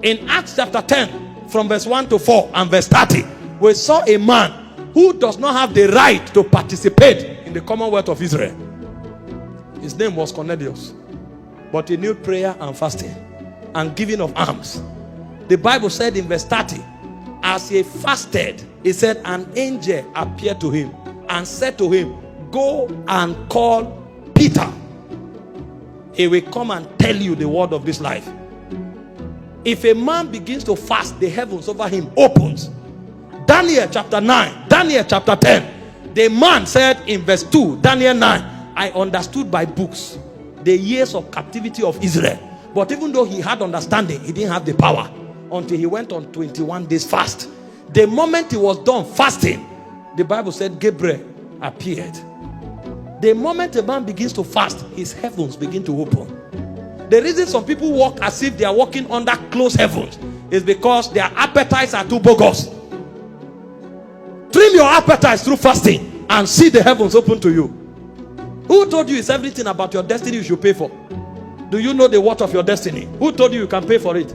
In Acts chapter 10, from verse 1 to 4 and verse 30, we saw a man who does not have the right to participate in the Commonwealth of Israel. His name was Cornelius. But he knew prayer and fasting and giving of alms. The Bible said in verse 30, as he fasted, he said, an angel appeared to him and said to him, go and call Peter. He will come and tell you the word of this life. If a man begins to fast, the heavens over him opens. Daniel chapter 9, Daniel chapter 10. The man said in verse 2, Daniel 9, I understood by books the years of captivity of Israel. But even though he had understanding, he didn't have the power until he went on 21 days fast. The moment he was done fasting, the Bible said Gabriel appeared. The moment a man begins to fast, his heavens begin to open. The reason some people walk as if they are walking under closed heavens is because their appetites are too bogus. Trim your appetites through fasting and see the heavens open to you. Who told you it's everything about your destiny you should pay for? Do you know the worth of your destiny? Who told you you can pay for it?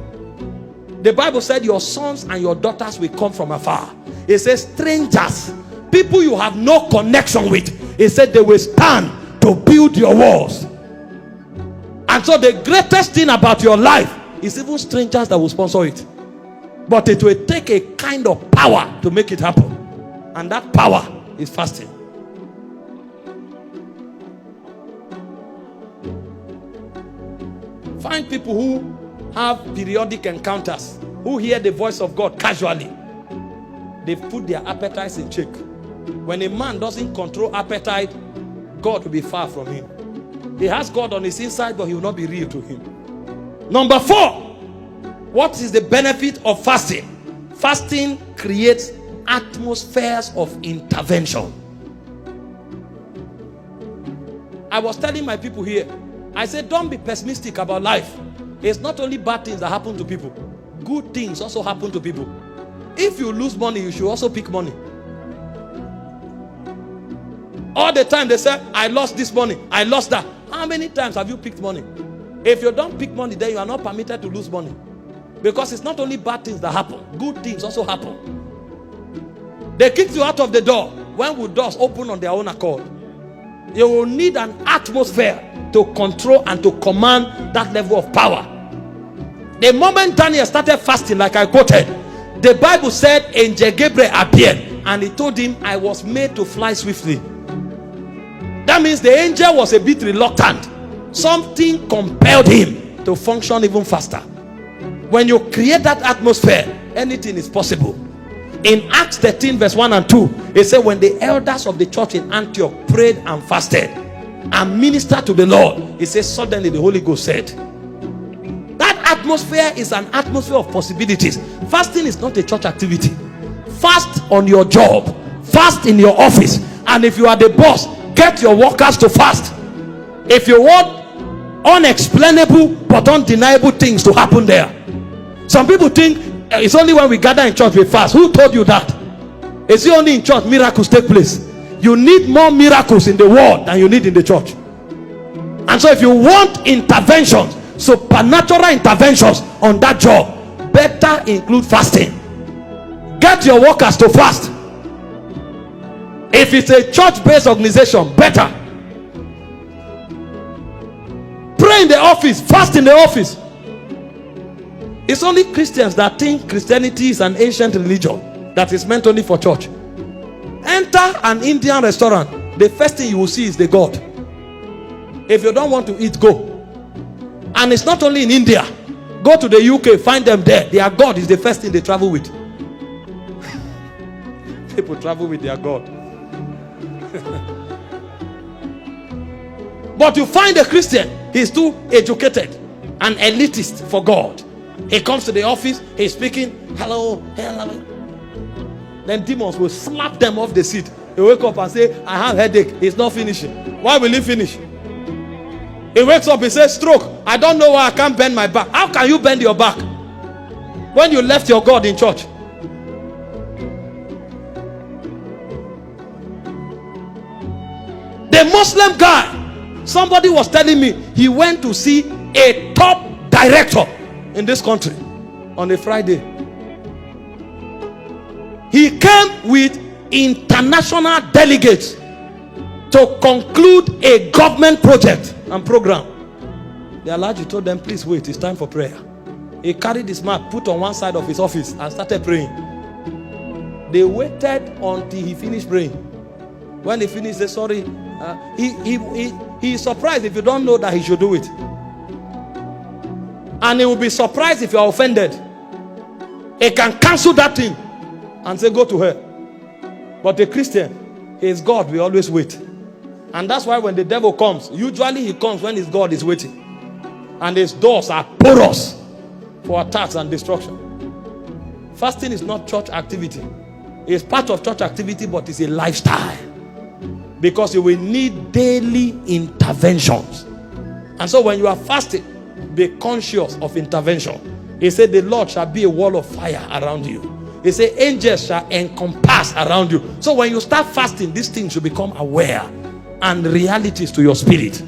The Bible said your sons and your daughters will come from afar. It says strangers, people you have no connection with. It said they will stand to build your walls. And so the greatest thing about your life is even strangers that will sponsor it. But it will take a kind of power to make it happen. And that power is fasting. Find people who have periodic encounters, who hear the voice of God casually. They put their appetites in check. When a man doesn't control appetite, God will be far from him. He has God on his inside, but he will not be real to him. Number 4, what is the benefit of fasting? Fasting creates atmospheres of intervention. I was telling my people here, I said, don't be pessimistic about life. It's not only bad things that happen to people. Good things also happen to people. If you lose money, you should also pick money. All the time they say, I lost this money, I lost that. How many times have you picked money? If you don't pick money, then you are not permitted to lose money. Because it's not only bad things that happen, good things also happen. They kicked you out of the door. When will doors open on their own accord? You will need an atmosphere to control and to command that level of power. The moment Daniel started fasting, like I quoted, the Bible said angel Gabriel appeared and he told him, I was made to fly swiftly. That means the angel was a bit reluctant. Something compelled him to function even faster. When you create that atmosphere, anything is possible. In Acts 13 verse 1 and 2, it said when the elders of the church in Antioch prayed and fasted and ministered to the Lord, it says suddenly the Holy Ghost said. That atmosphere is an atmosphere of possibilities. Fasting is not a church activity. Fast on your job, fast in your office, and if you are the boss, get your workers to fast. If you want unexplainable but undeniable things to happen there. Some people think it's only when we gather in church we fast. Who told you that? It's only in church miracles take place. You need more miracles in the world than you need in the church. And so if you want interventions, supernatural interventions on that job, better include fasting. Get your workers to fast. If it's a church-based organization, better. Pray in the office, fast in the office. It's only Christians that think Christianity is an ancient religion that is meant only for church. Enter an Indian restaurant, the first thing you will see is the God. If you don't want to eat, go. And it's not only in India. Go to the UK, find them there. Their God is the first thing they travel with. People travel with their God. But you find a Christian, he's too educated and elitist for God. He comes to the office, he's speaking, hello, hello. Then demons will slap them off the seat. He wake up and say, I have headache. He's not finishing. Why will he finish? He wakes up, he says, stroke. I don't know why I can't bend my back. How can you bend your back when you left your God in church? The Muslim guy, somebody was telling me, he went to see a top director in this country. on a Friday. He came with international delegates to conclude a government project and program. The Alhaji told them, please wait, it's time for prayer. He carried his mat, put on one side of his office and started praying. They waited until he finished praying. When he finished, they said, sorry. He is surprised if you don't know that he should do it. And he will be surprised if you are offended. He can cancel that thing and say, go to her. But a Christian, he is God, we always wait. And that's why when the devil comes, usually he comes when his God is waiting. And his doors are porous for attacks and destruction. Fasting is not church activity. It's part of church activity, but it's a lifestyle. Because you will need daily interventions. And so when you are fasting, be conscious of intervention. He said the Lord shall be a wall of fire around you. He said angels shall encompass around you. So when you start fasting, these things should become aware and realities to your spirit.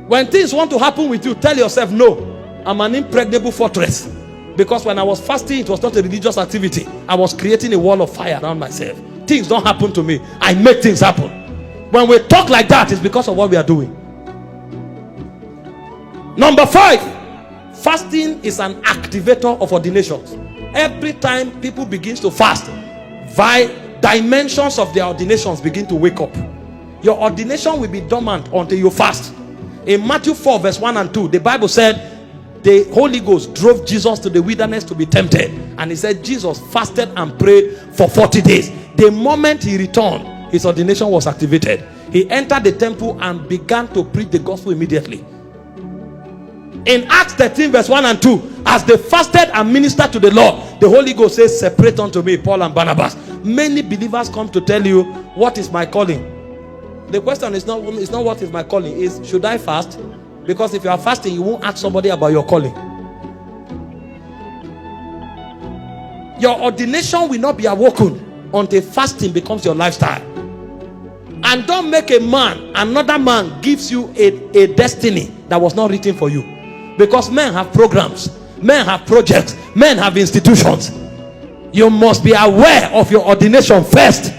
When things want to happen with you, tell yourself, no, I'm an impregnable fortress. Because when I was fasting, it was not a religious activity. I was creating a wall of fire around myself. Things don't happen to me. I make things happen. When we talk like that, it's because of what we are doing. Number 5, fasting is an activator of ordinations. Every time people begin to fast, dimensions of their ordinations begin to wake up. Your ordination will be dormant until you fast. In Matthew 4 verse 1 and 2, the Bible said the Holy Ghost drove Jesus to the wilderness to be tempted. And he said Jesus fasted and prayed for 40 days. The moment he returned, his ordination was activated. He entered the temple and began to preach the gospel immediately. In Acts 13 verse 1 and 2, as they fasted and ministered to the Lord, the Holy Ghost says, separate unto me Paul and Barnabas. Many believers come to tell you, what is my calling? The question is not what is my calling, is should I fast? Because if you are fasting, you won't ask somebody about your calling. Your ordination will not be awoken until fasting becomes your lifestyle. And don't make another man gives you a destiny that was not written for you. Because men have programs, men have projects, men have institutions. You must be aware of your ordination first.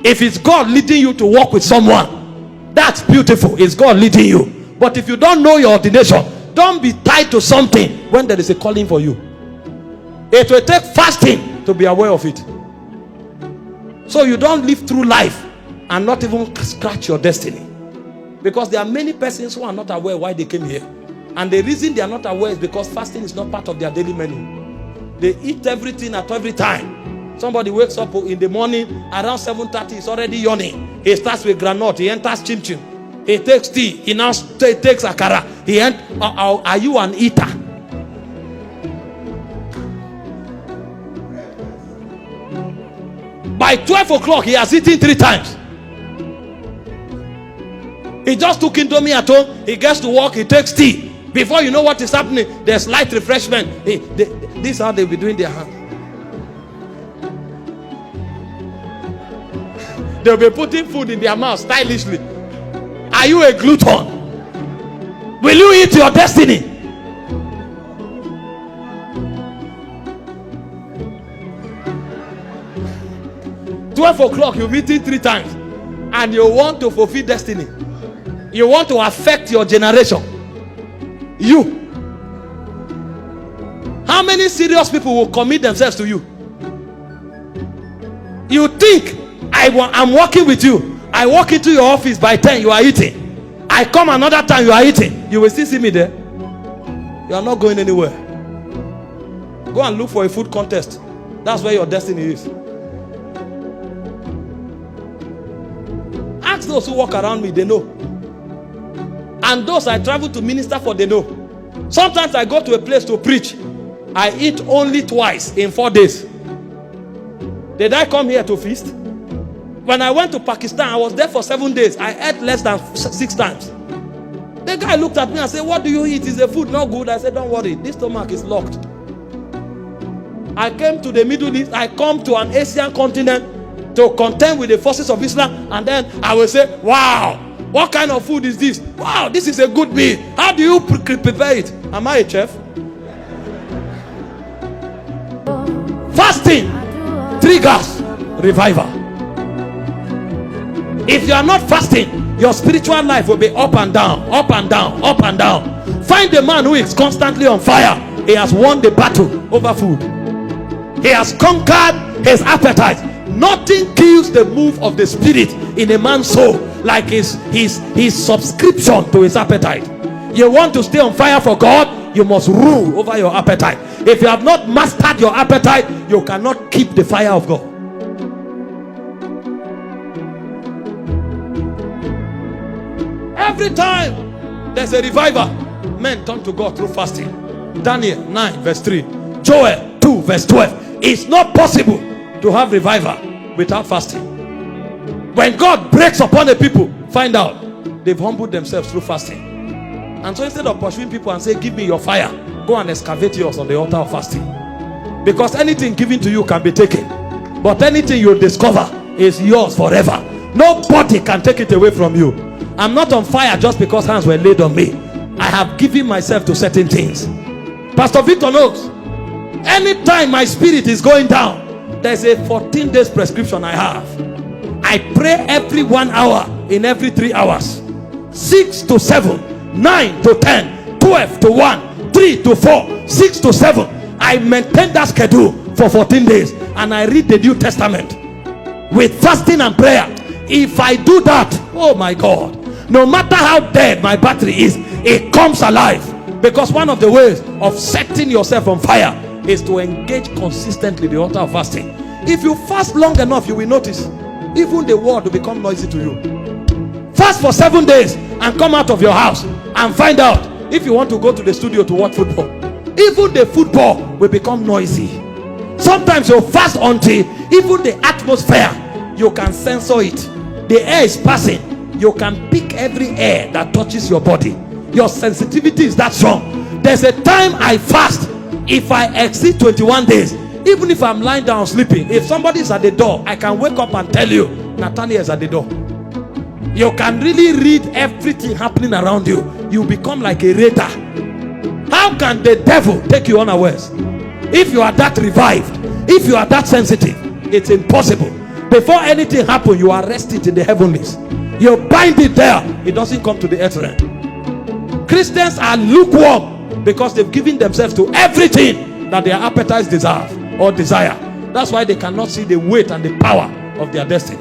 If it's God leading you to walk with someone, that's beautiful. It's God leading you. But if you don't know your ordination, don't be tied to something when there is a calling for you. It will take fasting to be aware of it. So you don't live through life and not even scratch your destiny. Because there are many persons who are not aware why they came here. And the reason they are not aware is because fasting is not part of their daily menu. They eat everything at every time. Somebody wakes up in the morning around 7:30, he's already yawning. He starts with granite, he enters chim-chim. He takes tea, he now takes akara. Are you an eater? By 12 o'clock, he has eaten 3 times. He just took Indomie at home, he gets to work, he takes tea. Before you know what is happening, there's light refreshment. This is how they'll be doing their hands. They'll be putting food in their mouth stylishly. Are you a glutton? Will you eat your destiny? "12 o'clock, you've eaten 3 times. And you want to fulfill destiny. You want to affect your generation. You. How many serious people will commit themselves to you? You think I'm working with you. I walk into your office by 10, you are eating. I come another time, you are eating. You will still see me there. You are not going anywhere. Go and look for a food contest. That's where your destiny is. Ask those who walk around me, they know. And those I travel to minister for, they know. Sometimes I go to a place to preach. I eat only twice in 4 days. Did I come here to feast? When I went to Pakistan, I was there for 7 days. I ate less than 6 times. The guy looked at me and said, "What do you eat? Is the food not good?" I said, "Don't worry, this stomach is locked." I came to the Middle East. I come to an Asian continent to contend with the forces of Islam. And then I will say, "Wow, What kind of food is this? Wow, this is a good meal. How do you prepare it? Am I a chef? Fasting triggers revival. If you are not fasting, your spiritual life will be up and down, up and down, up and down. Find a man who is constantly on fire. He has won the battle over food. He has conquered his appetite. Nothing kills the move of the spirit in a man's soul like his subscription to his appetite. You want to stay on fire for God, you must rule over your appetite. If you have not mastered your appetite, you cannot keep the fire of God. Every time there's a revival, men turn to God through fasting. Daniel 9 verse 3, Joel 2 verse 12. It's not possible to have revival without fasting. When God breaks upon a people, find out they've humbled themselves through fasting. And so instead of pursuing people and say, give me your fire, go and excavate yours on the altar of fasting. Because anything given to you can be taken, but anything you discover is yours forever. Nobody can take it away from you. I'm not on fire just because hands were laid on me. I have given myself to certain things. Pastor Victor knows. Anytime my spirit is going down, there's a 14 days prescription I have. I pray every 1 hour in every 3 hours. 6 to 7, 9 to 10, 12 to 1, 3 to 4, 6 to 7. I maintain that schedule for 14 days and I read the New Testament with fasting and prayer. If I do that, oh my God, no matter how dead my battery is, it comes alive. Because one of the ways of setting yourself on fire is to engage consistently the altar of fasting. If you fast long enough, you will notice even the world will become noisy to you. Fast for 7 days and come out of your house and find out if you want to go to the studio to watch football. Even the football will become noisy. Sometimes you fast until even the atmosphere, you can censor it. The air is passing. You can pick every air that touches your body. Your sensitivity is that strong. There's a time I fast. If I exceed 21 days, even if I'm lying down sleeping, if somebody is at the door, I can wake up and tell you, Nathaniel is at the door. You can really read everything happening around you. You become like a radar. How can the devil take you unawares? If you are that revived, if you are that sensitive, it's impossible. Before anything happens, you arrest it in the heavenlies. You bind it there, it doesn't come to the earth realm. Christians are lukewarm because they've given themselves to everything that their appetites deserve or desire. That's why they cannot see the weight and the power of their destiny.